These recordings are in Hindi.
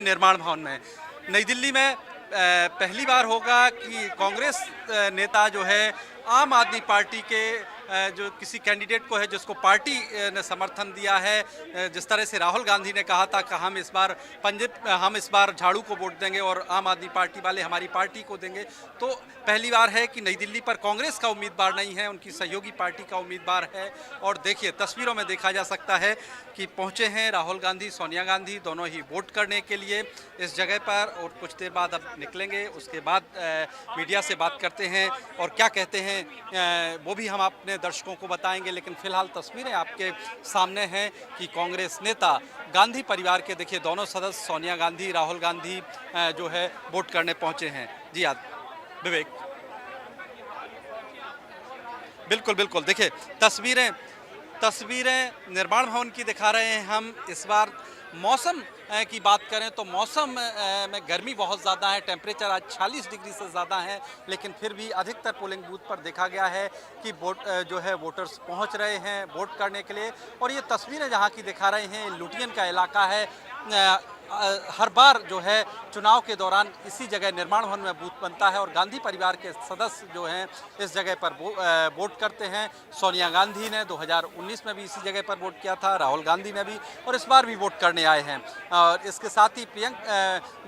निर्माण भवन में नई दिल्ली में पहली बार होगा कि कांग्रेस नेता जो है आम आदमी पार्टी के जो किसी कैंडिडेट को है जिसको पार्टी ने समर्थन दिया है। जिस तरह से राहुल गांधी ने कहा था कि हम इस बार झाड़ू को वोट देंगे और आम आदमी पार्टी वाले हमारी पार्टी को देंगे, तो पहली बार है कि नई दिल्ली पर कांग्रेस का उम्मीदवार नहीं है, उनकी सहयोगी पार्टी का उम्मीदवार है। और देखिए तस्वीरों में देखा जा सकता है कि पहुंचे हैं राहुल गांधी, सोनिया गांधी दोनों ही वोट करने के लिए इस जगह पर, और कुछ देर बाद अब निकलेंगे। उसके बाद मीडिया से बात करते हैं और क्या कहते हैं वो भी हम अपने दर्शकों को बताएंगे। लेकिन फिलहाल तस्वीरें आपके सामने हैं कि कांग्रेस नेता गांधी परिवार के देखिए दोनों सदस्य सोनिया गांधी, राहुल गांधी जो है वोट करने पहुंचे हैं। जी विवेक, बिल्कुल बिल्कुल, देखिए तस्वीरें निर्माण भवन की दिखा रहे हैं हम। इस बार मौसम की बात करें तो मौसम में गर्मी बहुत ज़्यादा है, टेम्परेचर आज 40 डिग्री से ज़्यादा है, लेकिन फिर भी अधिकतर पोलिंग बूथ पर देखा गया है कि वोटर्स पहुंच रहे हैं वोट करने के लिए। और ये तस्वीरें जहां की दिखा रहे हैं, लुटियन का इलाका है। हर बार जो है चुनाव के दौरान इसी जगह निर्माण भवन में बूथ बनता है और गांधी परिवार के सदस्य जो हैं इस जगह पर वोट करते हैं। सोनिया गांधी ने 2019 में भी इसी जगह पर वोट किया था, राहुल गांधी ने भी, और इस बार भी वोट करने आए हैं। और इसके साथ ही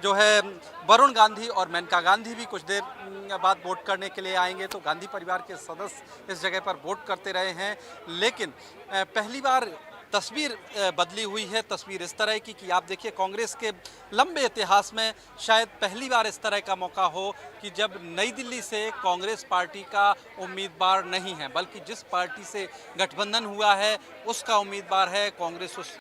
जो है वरुण गांधी और मेनका गांधी भी कुछ देर बाद वोट करने के लिए आएंगे। तो गांधी परिवार के सदस्य इस जगह पर वोट करते रहे हैं, लेकिन पहली बार तस्वीर बदली हुई है। तस्वीर इस तरह की कि आप देखिए कांग्रेस के लंबे इतिहास में शायद पहली बार इस तरह का मौका हो कि जब नई दिल्ली से कांग्रेस पार्टी का उम्मीदवार नहीं है, बल्कि जिस पार्टी से गठबंधन हुआ है उसका उम्मीदवार है, कांग्रेस उस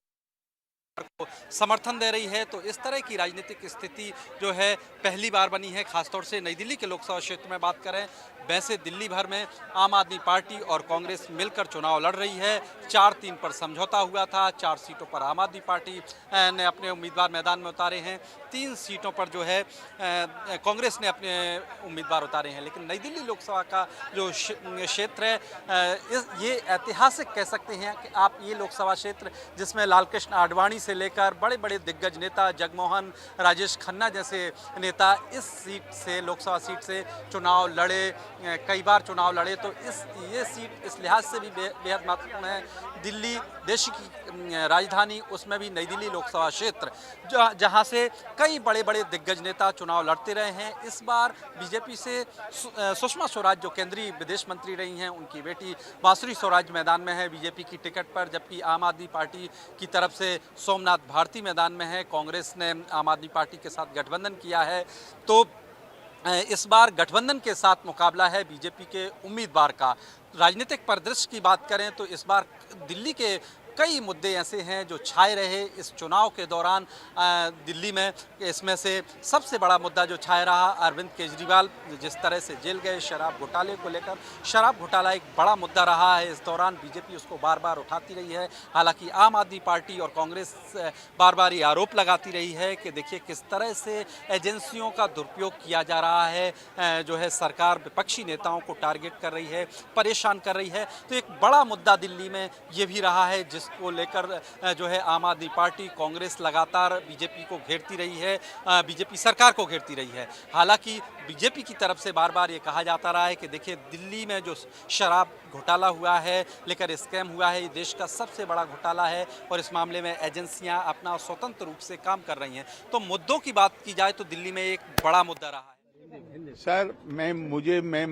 को समर्थन दे रही है। तो इस तरह की राजनीतिक स्थिति जो है पहली बार बनी है, खासतौर से नई दिल्ली के लोकसभा क्षेत्र में बात करें। वैसे दिल्ली भर में आम आदमी पार्टी और कांग्रेस मिलकर चुनाव लड़ रही है। 4-3 पर समझौता हुआ था, 4 सीटों पर आम आदमी पार्टी ने अपने उम्मीदवार मैदान में उतारे हैं, 3 सीटों पर जो है कांग्रेस ने अपने उम्मीदवार उतारे हैं। लेकिन नई दिल्ली लोकसभा का जो क्षेत्र है ये ऐतिहासिक कह सकते हैं कि आप, ये लोकसभा क्षेत्र जिसमें लालकृष्ण आडवाणी से लेकर बड़े बड़े दिग्गज नेता जगमोहन, राजेश खन्ना जैसे नेता इस सीट से, लोकसभा सीट से चुनाव लड़े, कई बार चुनाव लड़े। तो ये सीट इस लिहाज से भी बेहद महत्वपूर्ण है। दिल्ली देश की राजधानी, उसमें भी नई दिल्ली लोकसभा क्षेत्र जहां से कई बड़े बड़े दिग्गज नेता चुनाव लड़ते रहे हैं। इस बार बीजेपी से सुषमा स्वराज जो केंद्रीय विदेश मंत्री रही हैं, उनकी बेटी बांसुरी स्वराज मैदान में है बीजेपी की टिकट पर, जबकि आम आदमी पार्टी की तरफ से सोमनाथ भारती मैदान में है। कांग्रेस ने आम आदमी पार्टी के साथ गठबंधन किया है। तो इस बार गठबंधन के साथ मुकाबला है बीजेपी के उम्मीदवार का। राजनीतिक परिदृश्य की बात करें तो इस बार दिल्ली के कई मुद्दे ऐसे हैं जो छाए रहे इस चुनाव के दौरान दिल्ली में। इसमें से सबसे बड़ा मुद्दा जो छाया रहा, अरविंद केजरीवाल जिस तरह से जेल गए शराब घोटाले को लेकर। शराब घोटाला एक बड़ा मुद्दा रहा है इस दौरान, बीजेपी उसको बार बार उठाती रही है। हालांकि आम आदमी पार्टी और कांग्रेस बार बार ये आरोप लगाती रही है कि देखिए किस तरह से एजेंसियों का दुरुपयोग किया जा रहा है, जो है सरकार विपक्षी नेताओं को टारगेट कर रही है, परेशान कर रही है। तो एक बड़ा मुद्दा दिल्ली में ये भी रहा है जिसको लेकर जो है आम आदमी पार्टी, कांग्रेस लगातार बीजेपी को घेरती रही है, बीजेपी सरकार को घेरती रही है। हालांकि बीजेपी की तरफ से बार बार ये कहा जाता रहा है कि देखिए दिल्ली में जो शराब घोटाला हुआ है, लेकर स्कैम हुआ है, ये देश का सबसे बड़ा घोटाला है और इस मामले में एजेंसियां अपना स्वतंत्र रूप से काम कर रही हैं। तो मुद्दों की बात की जाए तो दिल्ली में एक बड़ा मुद्दा रहा है। सर मैं